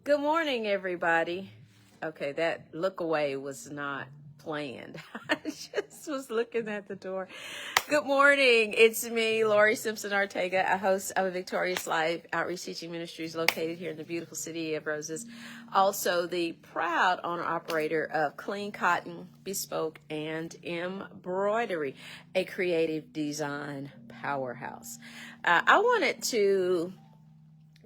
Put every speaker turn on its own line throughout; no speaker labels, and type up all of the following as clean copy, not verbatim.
Good morning, everybody. Okay, that look away was not planned. I just was looking at the door. Good morning. It's me, Lori Simpson Ortega, a host of a Victorious Life Outreach Teaching Ministries located here in the beautiful city of Roses. Also, the proud owner operator of Clean Cotton, Bespoke, and Embroidery, a creative design powerhouse. I wanted to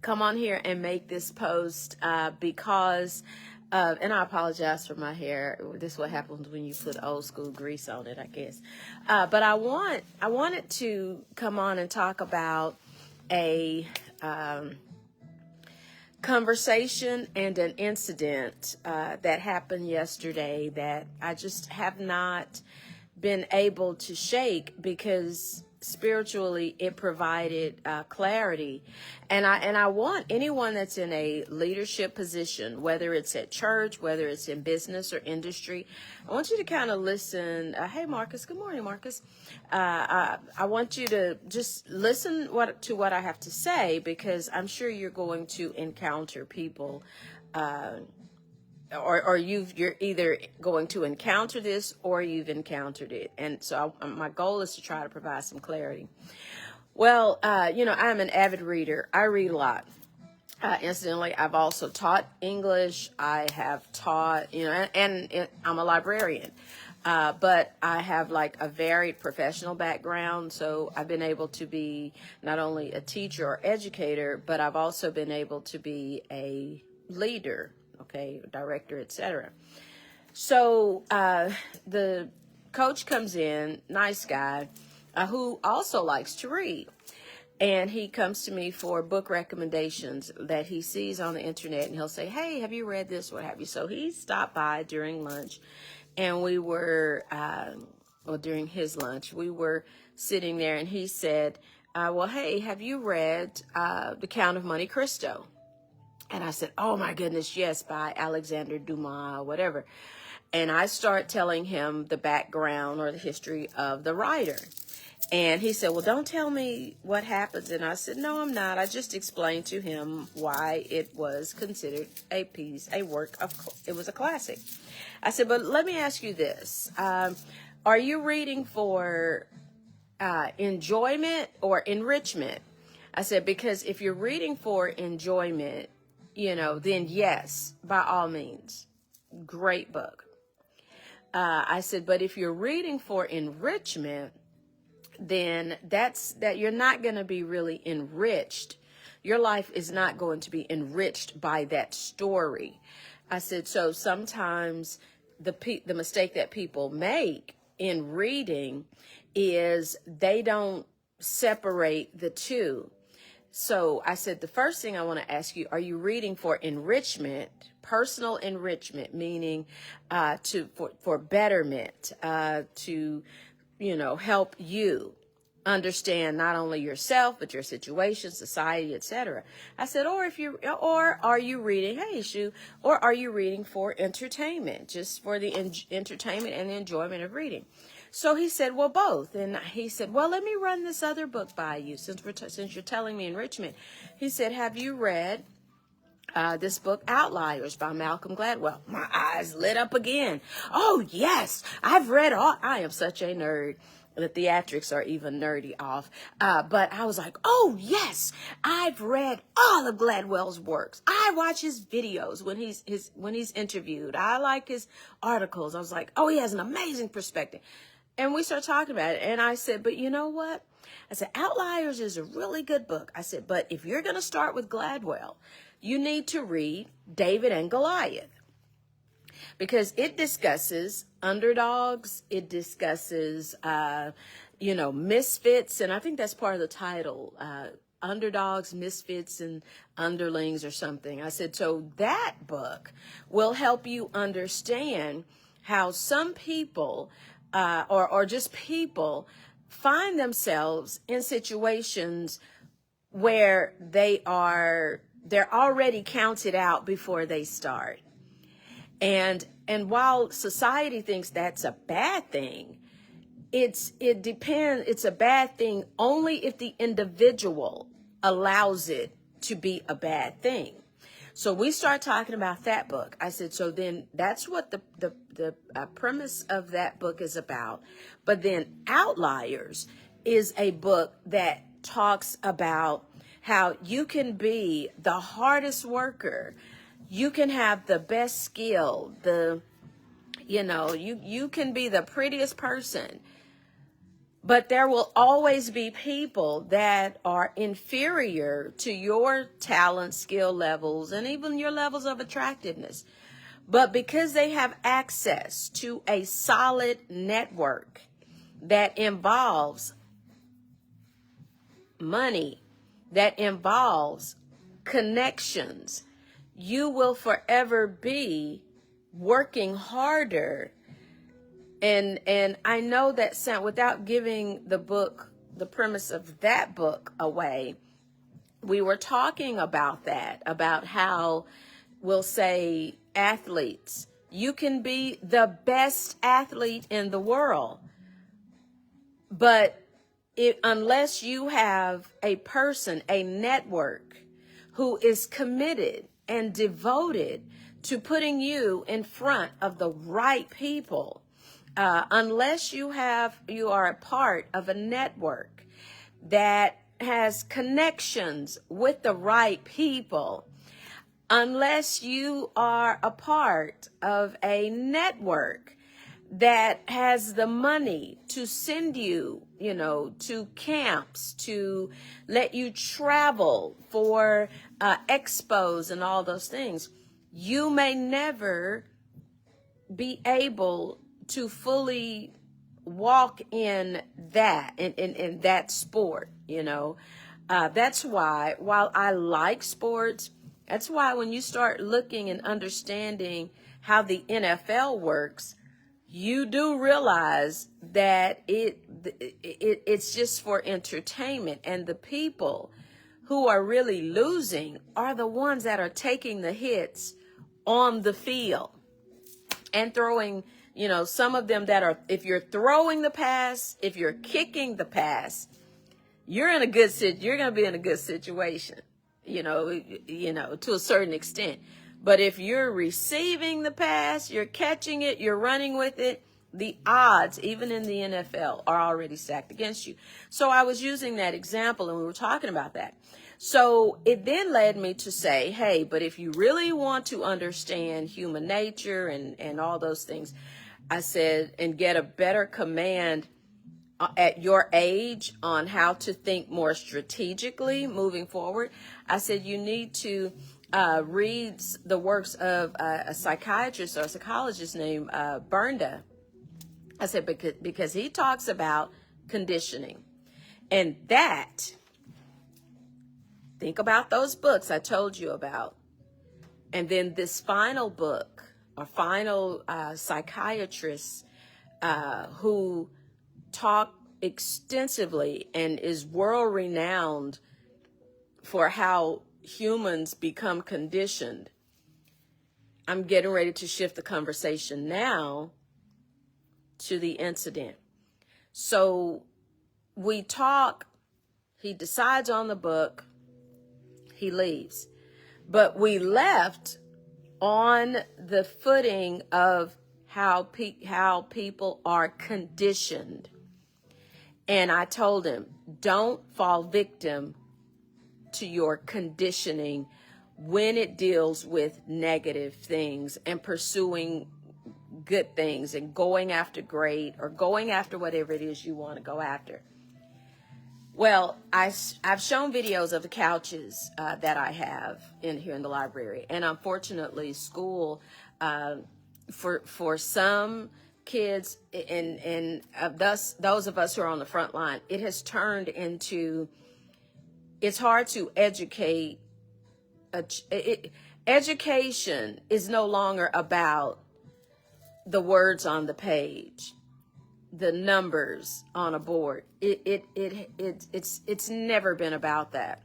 come on here and make this post because and I apologize for my hair. This is what happens when you put old school grease on it, I guess. But I wanted to come on and talk about a conversation and an incident that happened yesterday that I just have not been able to shake because spiritually it provided clarity. And I want anyone that's in a leadership position, whether it's at church, whether it's in business or industry, I want you to kind of listen. Hey, Marcus. Good morning, Marcus. I want you to just listen to what I have to say, because I'm sure you're going to encounter people or you're either going to encounter this or you've encountered it. And so my goal is to try to provide some clarity. Well, I'm an avid reader. I read a lot. Incidentally, I've also taught English. I have taught, and I'm a librarian. But I have like a varied professional background. So I've been able to be not only a teacher or educator, but I've also been able to be a leader, director, etc. So the coach comes in, nice guy, who also likes to read. And he comes to me for book recommendations that he sees on the internet, and he'll say, hey, have you read this, what have you? So he stopped by during lunch, and we were, during his lunch, we were sitting there, and he said, well, hey, have you read The Count of Monte Cristo? And I said, oh my goodness, yes, by Alexander Dumas, whatever. And I start telling him the background or the history of the writer. And he said, well, don't tell me what happens. And I said, no, I'm not. I just explained to him why it was considered it was a classic. I said, but let me ask you this. Are you reading for enjoyment or enrichment? I said, because if you're reading for enjoyment, then yes, by all means, great book. I said, but if you're reading for enrichment, then that you're not going to be really enriched. Your life is not going to be enriched by that story. I said, so sometimes the mistake that people make in reading is they don't separate the two. So I said, the first thing I want to ask you, are you reading for enrichment, personal enrichment, meaning for betterment, to help you understand not only yourself, but your situation, society, etc. I said, or are you reading, hey, Shu, or are you reading for entertainment, just for the entertainment and the enjoyment of reading? So he said, well, both. And he said, well, let me run this other book by you since you're telling me enrichment. He said, have you read this book, Outliers, by Malcolm Gladwell? My eyes lit up again. Oh, yes, I've read all. I am such a nerd. The theatrics are even nerdy off. But I was like, oh, yes, I've read all of Gladwell's works. I watch his videos when he's interviewed. I like his articles. I was like, oh, he has an amazing perspective. And we started talking about it. And I said, but you know what? I said, Outliers is a really good book. I said, but if you're going to start with Gladwell, you need to read David and Goliath, because it discusses underdogs. It discusses, misfits. And I think that's part of the title, underdogs, misfits, and underlings or something. I said, so that book will help you understand how some people or just people find themselves in situations where they're already counted out before they start. And while society thinks that's a bad thing, it's a bad thing only if the individual allows it to be a bad thing. So we start talking about that book. I said, so then that's what the premise of that book is about. But then Outliers is a book that talks about how you can be the hardest worker. You can have the best skill, you can be the prettiest person, but there will always be people that are inferior to your talent, skill levels, and even your levels of attractiveness. But because they have access to a solid network that involves money, that involves connections, you will forever be working harder. And I know that without giving the premise of that book away, we were talking about that, about how we'll say athletes, you can be the best athlete in the world, but unless you have a person, a network who is committed and devoted to putting you in front of the right people, unless you are a part of a network that has connections with the right people, unless you are a part of a network that has the money to send you, to camps, to let you travel for expos and all those things, you may never be able to fully walk in that, in that sport, That's why, while I like sports, that's why when you start looking and understanding how the NFL works, you do realize that it's just for entertainment, and the people who are really losing are the ones that are taking the hits on the field and throwing, some of them that are, if you're throwing the pass, if you're kicking the pass, you're going to be in a good situation, to a certain extent. But if you're receiving the pass, you're catching it, you're running with it, the odds, even in the NFL, are already stacked against you. So I was using that example, and we were talking about that. So it then led me to say, hey, but if you really want to understand human nature and all those things, I said, and get a better command at your age on how to think more strategically moving forward, I said, you need to read the works of a psychiatrist or a psychologist named Bernda. I said, because he talks about conditioning. And think about those books I told you about. And then this final book, or final psychiatrist who talked extensively and is world-renowned for how humans become conditioned. I'm getting ready to shift the conversation now to the incident. So we talk, he decides on the book, he leaves. But we left on the footing of how people are conditioned. And I told him, don't fall victim to your conditioning when it deals with negative things and pursuing good things and going after great or going after whatever it is you want to go after. Well, I've shown videos of the couches that I have here in the library, and unfortunately, school for some kids and those of us who are on the front line, it has turned into, it's hard to educate. Education is no longer about the words on the page, the numbers on a board. It's never been about that.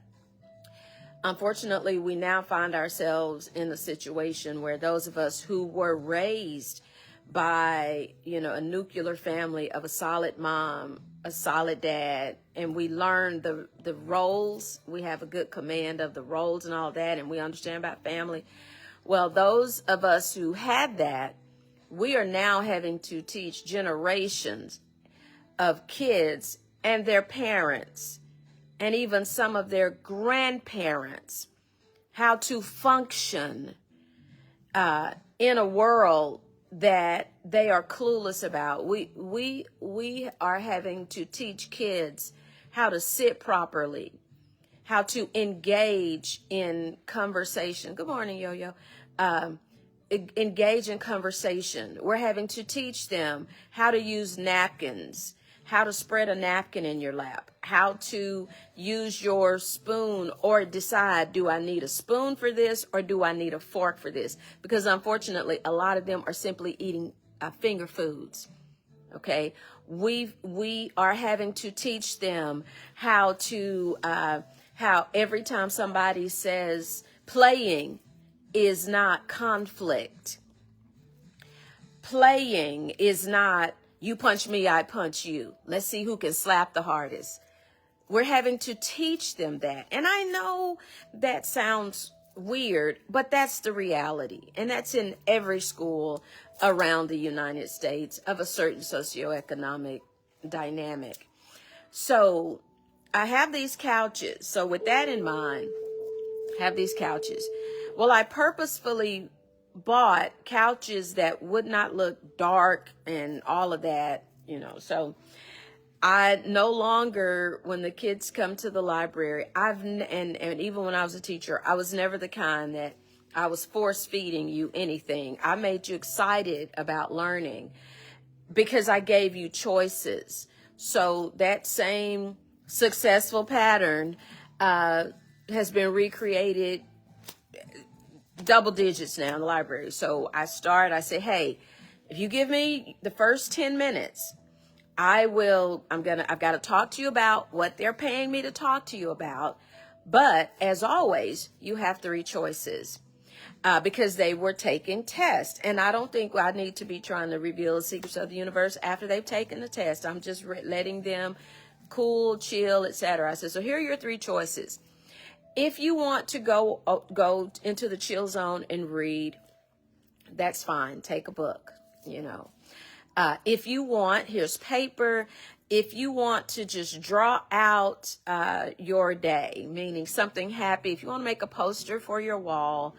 Unfortunately, we now find ourselves in a situation where those of us who were raised by, a nuclear family of a solid mom a solid dad, and we learn the roles. We have a good command of the roles and all that, and we understand about family. Well, those of us who had that, we are now having to teach generations of kids and their parents and even some of their grandparents how to function in a world that they are clueless about. We are having to teach kids how to sit properly, how to engage in conversation. Good morning, Yo-Yo. Engage in conversation. We're having to teach them how to use napkins, how to spread a napkin in your lap, how to use your spoon, or decide, do I need a spoon for this or do I need a fork for this? Because unfortunately, a lot of them are simply eating finger foods. Okay, we are having to teach them how to how every time somebody says playing is not conflict. Playing is not you punch me, I punch you. Let's see who can slap the hardest. We're having to teach them that. And I know that sounds weird, but that's the reality. And that's in every school around the United States of a certain socioeconomic dynamic. So I have these couches. So with that in mind, have these couches. Well, I purposefully bought couches that would not look dark and all of that, so I no longer, when the kids come to the library, and even when I was a teacher, I was never the kind that I was force feeding you anything. I made you excited about learning because I gave you choices. So that same successful pattern has been recreated double digits now in the library. So I say, hey, if you give me the first 10 minutes, I've got to talk to you about what they're paying me to talk to you about. But as always, you have 3 choices because they were taking tests. And I don't think I need to be trying to reveal the secrets of the universe after they've taken the test. I'm just letting them cool, chill, etc. I said, so here are your 3 choices. If you want to go into the chill zone and read, that's fine. Take a book, If you want, here's paper. If you want to just draw out your day, meaning something happy, if you want to make a poster for your wall,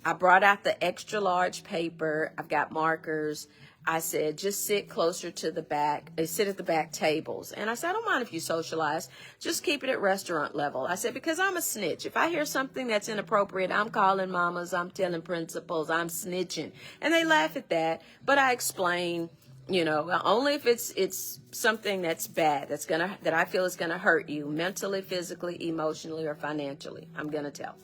I brought out the extra large paper. I've got markers. I said, just sit closer to the back, sit at the back tables. And I said, I don't mind if you socialize, just keep it at restaurant level. I said, because I'm a snitch. If I hear something that's inappropriate, I'm calling mamas, I'm telling principals, I'm snitching. And they laugh at that. But I explain, only if it's something that's bad, that I feel is gonna hurt you mentally, physically, emotionally, or financially. I'm gonna tell.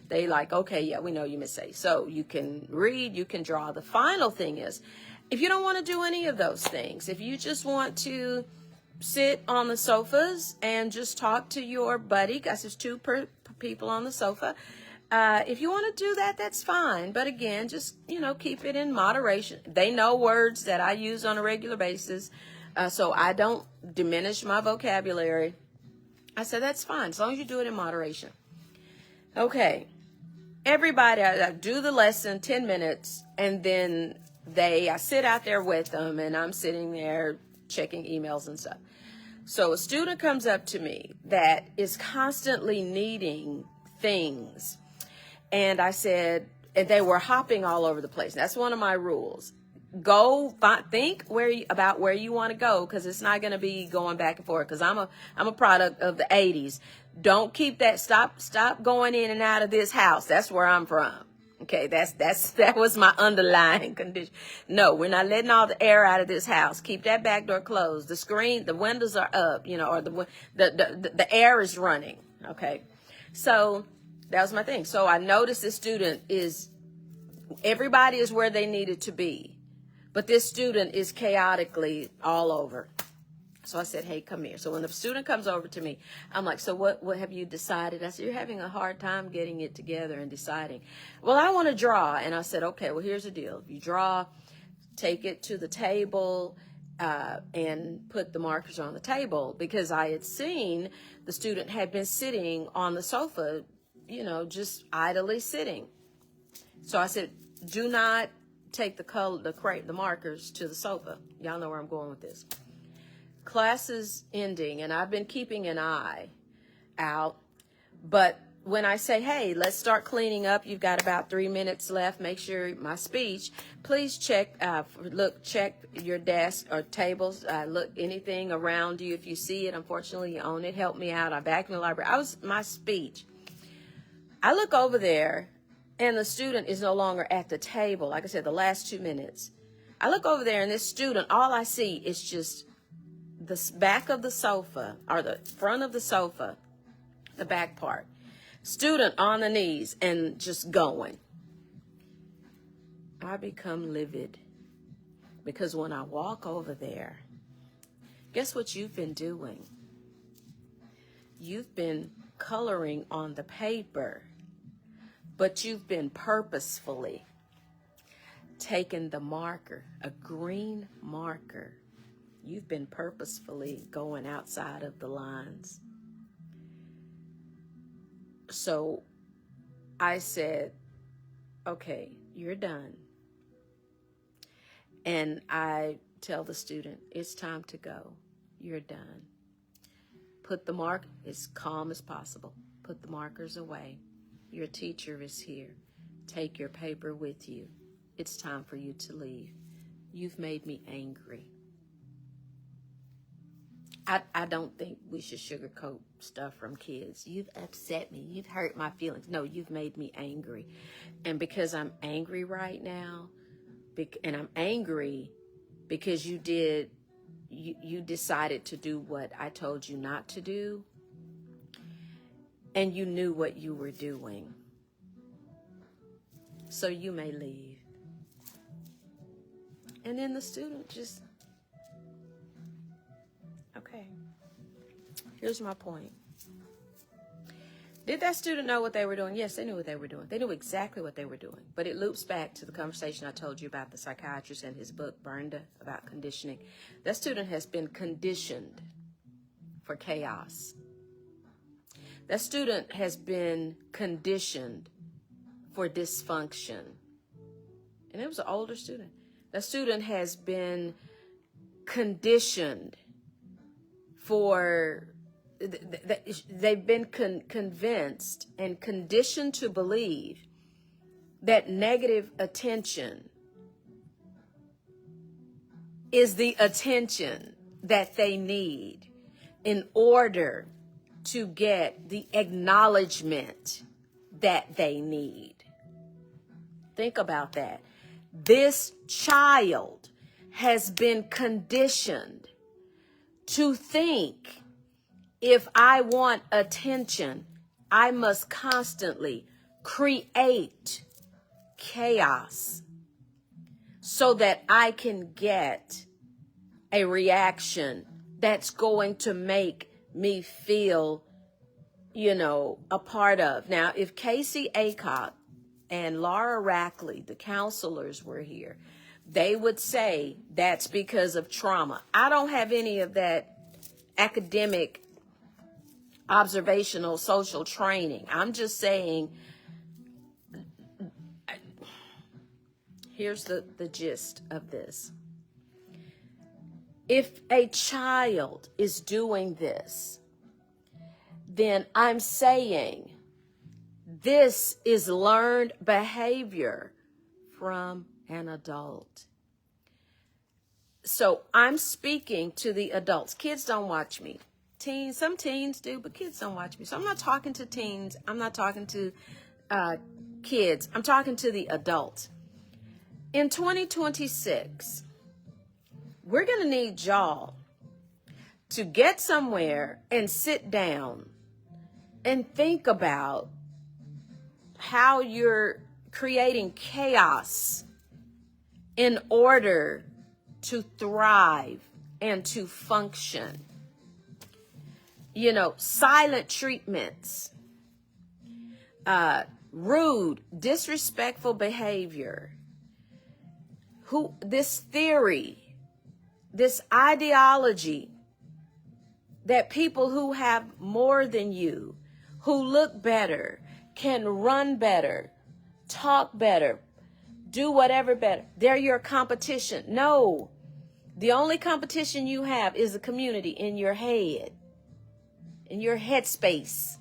They like, okay, yeah, we know you miss A. So you can read, you can draw. The final thing is, if you don't want to do any of those things, if you just want to sit on the sofas and just talk to your buddy, because there's 2 people on the sofa, if you want to do that, that's fine. But again, just, keep it in moderation. They know words that I use on a regular basis, so I don't diminish my vocabulary. I said, that's fine, as long as you do it in moderation. Okay. Everybody, I do the lesson 10 minutes, and then I sit out there with them, and I'm sitting there checking emails and stuff. So a student comes up to me that is constantly needing things. And I said, and they were hopping all over the place. That's one of my rules. Think about where you want to go, because it's not going to be going back and forth, because I'm a product of the 80s. Don't keep that. Stop going in and out of this house. That's where I'm from. Okay, that was my underlying condition. No, we're not letting all the air out of this house. Keep that back door closed. The windows are up, or the air is running. Okay, so that was my thing. So I noticed this student everybody is where they needed to be, but this student is chaotically all over. So I said, hey, come here. So when the student comes over to me, I'm like, so what have you decided? I said, you're having a hard time getting it together and deciding. Well, I want to draw. And I said, okay, well, here's the deal. If you draw, take it to the table and put the markers on the table, because I had seen the student had been sitting on the sofa, just idly sitting. So I said, do not take the markers to the sofa. Y'all know where I'm going with this. Class is ending, and I've been keeping an eye out. But when I say, hey, let's start cleaning up, you've got about 3 minutes left, make sure my speech, please check your desk or tables, look anything around you. If you see it, unfortunately, you own it, help me out. I vacuumed the library. My speech. I look over there, and the student is no longer at the table. Like I said, the last 2 minutes. I look over there, and this student, all I see is just the back of the sofa, or the front of the sofa, the back part. Student on the knees and just going. I become livid, because when I walk over there, guess what you've been doing? You've been coloring on the paper, but you've been purposefully taking the marker, a green marker. You've been purposefully going outside of the lines. So I said, okay, you're done. And I tell the student, it's time to go. You're done. Put the mark as calm as possible. Put the markers away. Your teacher is here. Take your paper with you. It's time for you to leave. You've made me angry. I don't think we should sugarcoat stuff from kids. You've upset me. You've hurt my feelings. No, you've made me angry. And because I'm angry right now, and I'm angry because you decided to do what I told you not to do, and you knew what you were doing. So you may leave. And then the student just, okay, here's my point. Did that student know what they were doing? Yes, they knew what they were doing. They knew exactly what they were doing. But it loops back to the conversation I told you about the psychiatrist and his book, Burnda, about conditioning. That student has been conditioned for chaos. That student has been conditioned for dysfunction. And it was an older student. That student has been conditioned for, they've been convinced and conditioned to believe that negative attention is the attention that they need in order to get the acknowledgement that they need. Think about that. This child has been conditioned to think, if I want attention, I must constantly create chaos so that I can get a reaction that's going to make me feel, a part of. Now, if Casey Aycock and Laura Rackley, the counselors, were here, they would say that's because of trauma. I don't have any of that academic, observational, social training. I'm just saying, here's the gist of this. If a child is doing this, then I'm saying this is learned behavior from an adult. So I'm speaking to the adults. Kids don't watch me. Teens, some teens do, but kids don't watch me. So I'm not talking to teens. I'm not talking to kids. I'm talking to the adults. In 2026, we're going to need y'all to get somewhere and sit down and think about how you're creating chaos in order to thrive and to function. Silent treatments, rude, disrespectful behavior. This theory this ideology that people who have more than you, who look better, can run better, talk better, do whatever better, they're your competition. No, the only competition you have is the community in your head, in your headspace.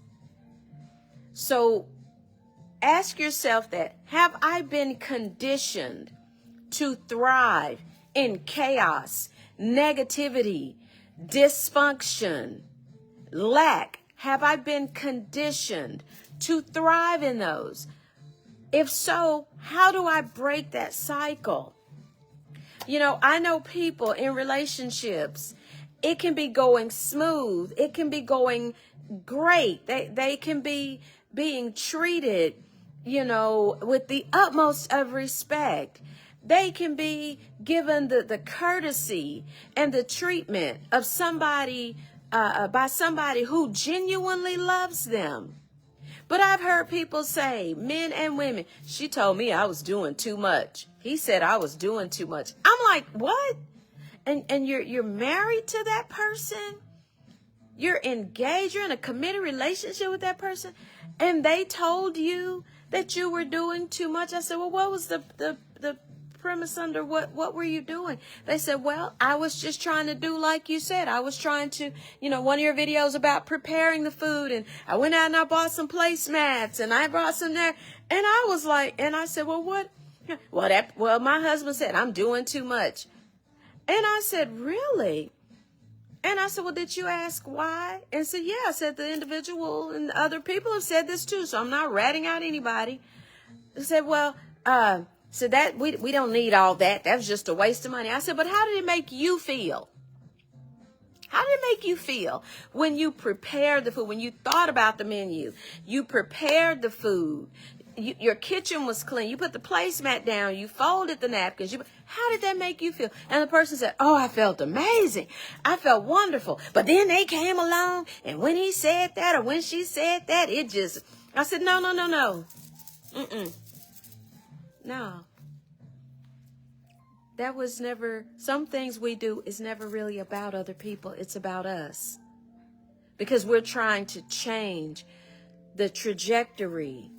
So ask yourself that, have I been conditioned to thrive in chaos, negativity, dysfunction, lack? Have I been conditioned to thrive in those? If so, how do I break that cycle? You know, I know people in relationships, it can be going smooth. It can be going great. They can be being treated, you know, with the utmost of respect. They can be given the courtesy and the treatment of somebody, by somebody who genuinely loves them. But I've heard people say, men and women, she told me I was doing too much. He said I was doing too much. I'm like, what? And you're married to that person? You're engaged, you're in a committed relationship with that person, and they told you that you were doing too much. I said, well, what was the premise under what were you doing? They said, well, I was just trying to do like you said. I was trying to, you know, one of your videos about preparing the food, and I went out and I bought some placemats and I brought some there. And I was like, and I said, well, what? Well, my husband said, I'm doing too much. And I said, really? And I said, well, did you ask why? And said, yeah. I said, the individual and other people have said this too, so I'm not ratting out anybody. I said, well, so that we don't need all that. That was just a waste of money. I said, but how did it make you feel? How did it make you feel when you prepared the food, when you thought about the menu, you prepared the food, your kitchen was clean, you put the placemat down, you folded the napkins. How did that make you feel? And the person said, oh, I felt amazing. I felt wonderful. But then they came along, and when he said that or when she said that, it just, I said, no. No. That was never, some things we do is never really about other people. It's about us. Because we're trying to change the trajectory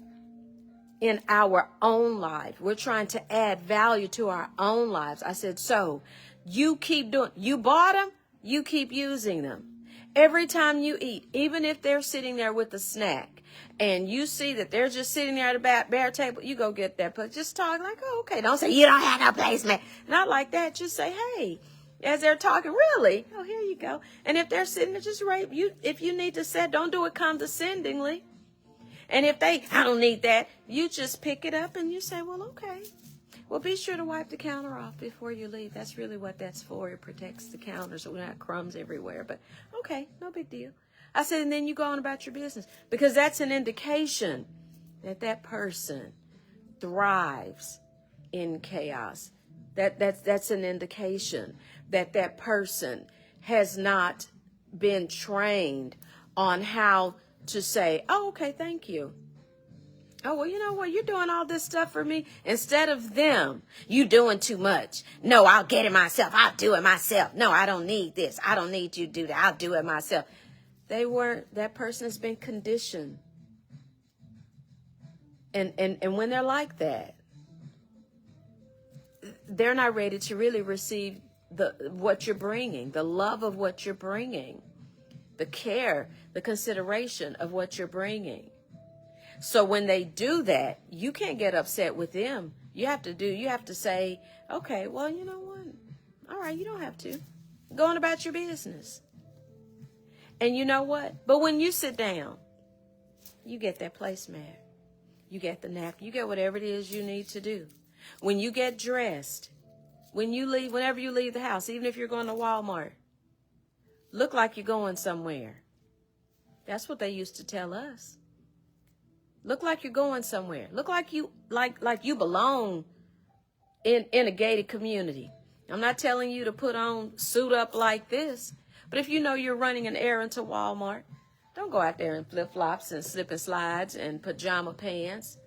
in our own life. We're trying to add value to our own lives. I said, so you keep doing, you bought them, you keep using them. Every time you eat, even if they're sitting there with a snack, and you see that they're just sitting there at a bare table, you go get that. But just talk like, oh, okay. Don't say, you don't have no placement. Not like that. Just say, hey, as they're talking, really? Oh, here you go. And if they're sitting there, just right, if you need to say, don't do it condescendingly. And if they, I don't need that, you just pick it up and you say, well, okay. Well, be sure to wipe the counter off before you leave. That's really what that's for. It protects the counter so we don't have crumbs everywhere. But okay, no big deal. I said, and then you go on about your business, because that's an indication that that person thrives in chaos. That's an indication that that person has not been trained on how to say, oh, okay, thank you. Oh, well, you know what? You're doing all this stuff for me. Instead of them, you doing too much. No, I'll get it myself. I'll do it myself. No, I don't need this. I don't need you to do that. I'll do it myself. That person has been conditioned. And when they're like that, they're not ready to really receive what you're bringing, the love of what you're bringing, the care, the consideration of what you're bringing. So when they do that, you can't get upset with them. You have to say, okay, well, you know what? All right, you don't have to. Go on about your business. And you know what? But when you sit down, you get that placemat. You get the napkin. You get whatever it is you need to do. When you get dressed, whenever you leave the house, even if you're going to Walmart, look like you're going somewhere. That's what they used to tell us. Look like you're going somewhere. Look like you like you belong in a gated community. I'm not telling you to put on, suit up like this. But if you know you're running an errand to Walmart, don't go out there in flip-flops and slip and slides and pajama pants.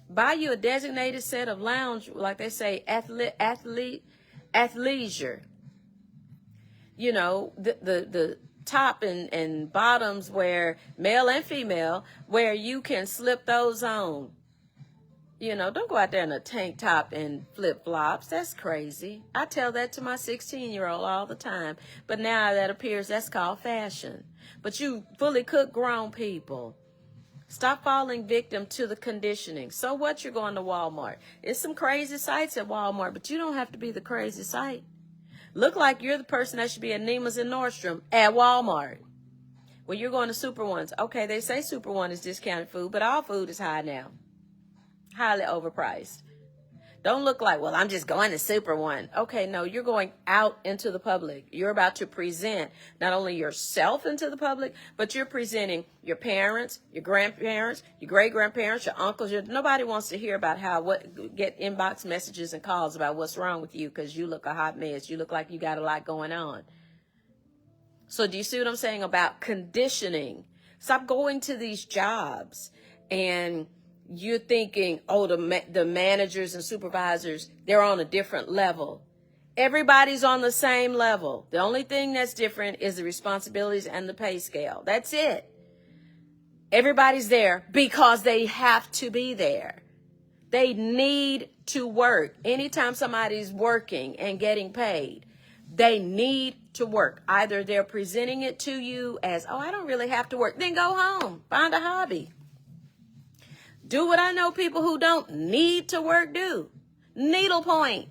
Buy you a designated set of lounge, like they say, athleisure. you know, the top and bottoms where male and female, where you can slip those on. You know, don't go out there in a tank top and flip flops. That's crazy. I tell that to my 16-year-old all the time. But now that appears that's called fashion. But you fully cooked grown people, stop falling victim to the conditioning. So what, you're going to Walmart. It's some crazy sites at Walmart, but you don't have to be the crazy site. Look like you're the person that should be at Neiman's and Nordstrom at Walmart. When you're going to Super Ones, okay, they say Super One is discounted food, but all food is high now. Highly overpriced. Don't look like, well, I'm just going to Super One. Okay, no, you're going out into the public. You're about to present not only yourself into the public, but you're presenting your parents, your grandparents, your great-grandparents, your uncles. Nobody wants to hear about get inbox messages and calls about what's wrong with you because you look a hot mess. You look like you got a lot going on. So do you see what I'm saying about conditioning? Stop going to these jobs and you're thinking, oh, the managers and supervisors, they're on a different level. Everybody's on the same level. The only thing that's different is the responsibilities and the pay scale. That's it. Everybody's there because they have to be there. They need to work. Anytime somebody's working and getting paid, they need to work. Either they're presenting it to you as, oh, I don't really have to work. Then go home. Find a hobby. Do what I know people who don't need to work do. Needlepoint.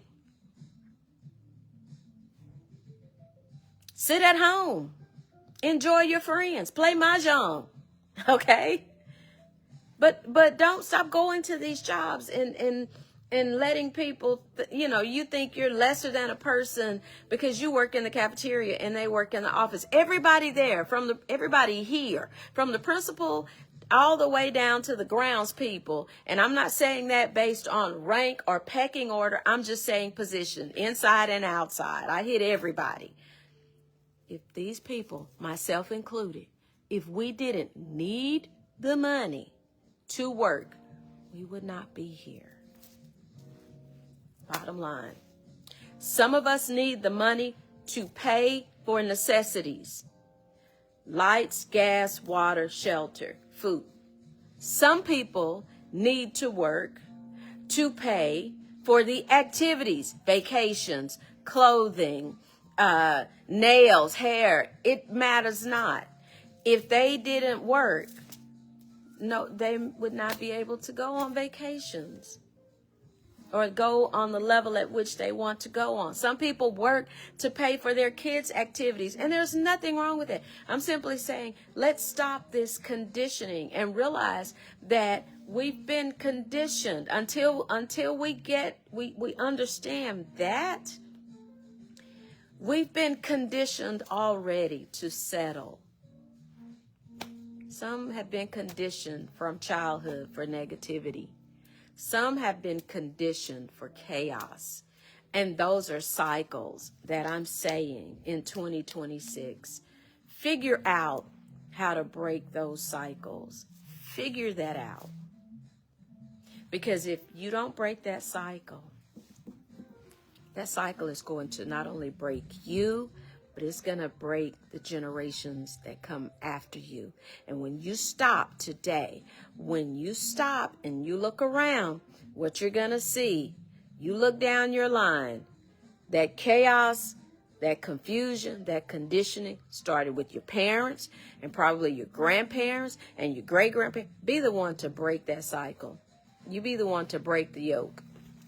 Sit at home. Enjoy your friends. Play mahjong. Okay? But don't stop going to these jobs and letting people, you think you're lesser than a person because you work in the cafeteria and they work in the office. Everybody there, everybody here, from the principal all the way down to the grounds people. And I'm not saying that based on rank or pecking order. I'm just saying position, inside and outside. I hit everybody. If these people, myself included, if we didn't need the money to work, we would not be here. Bottom line. Some of us need the money to pay for necessities. Lights, gas, water, shelter, food. Some people need to work to pay for the activities, vacations, clothing, nails, hair. It matters not. If they didn't work, no, they would not be able to go on vacations or go on the level at which they want to go on. Some people work to pay for their kids' activities, and there's nothing wrong with it. I'm simply saying, let's stop this conditioning and realize that we've been conditioned until we understand that. We've been conditioned already to settle. Some have been conditioned from childhood for negativity. Some have been conditioned for chaos. And those are cycles that I'm saying in 2026. Figure out how to break those cycles. Figure that out. Because if you don't break that cycle is going to not only break you, but it's going to break the generations that come after you. And when you stop today, when you stop and you look around, what you're going to see, you look down your line, that chaos, that confusion, that conditioning started with your parents and probably your grandparents and your great-grandparents. Be the one to break that cycle. You be the one to break the yoke,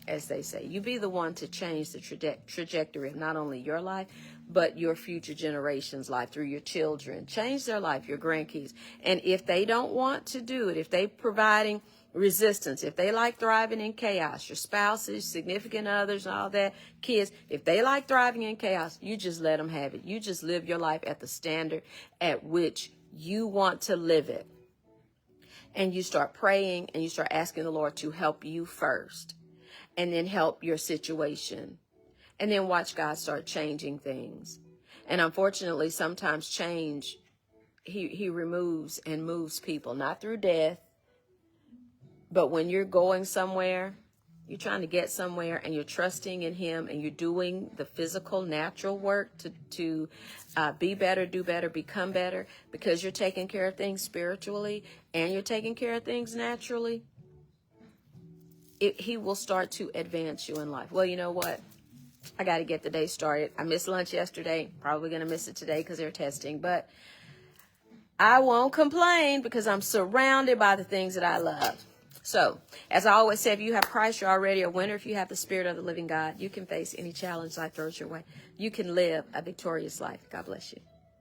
as they say. You be the one to change the trajectory of not only your life, but your future generations' life through your children. Change their life, your grandkids. And if they don't want to do it, if they providing resistance, if they like thriving in chaos, your spouses, significant others, and all that, kids, if they like thriving in chaos, you just let them have it. You just live your life at the standard at which you want to live it. And you start praying and you start asking the Lord to help you first, and then help your situation. And then watch God start changing things. And unfortunately, sometimes change, he removes and moves people, not through death, but when you're going somewhere you're trying to get somewhere and you're trusting in him and you're doing the physical, natural work to be better, do better, become better, because you're taking care of things spiritually and you're taking care of things naturally, he will start to advance you in life. Well, you know what? I got to get the day started. I missed lunch yesterday. Probably going to miss it today because they're testing. But I won't complain because I'm surrounded by the things that I love. So, as I always say, if you have Christ, you're already a winner. If you have the Spirit of the living God, you can face any challenge life throws your way. You can live a victorious life. God bless you.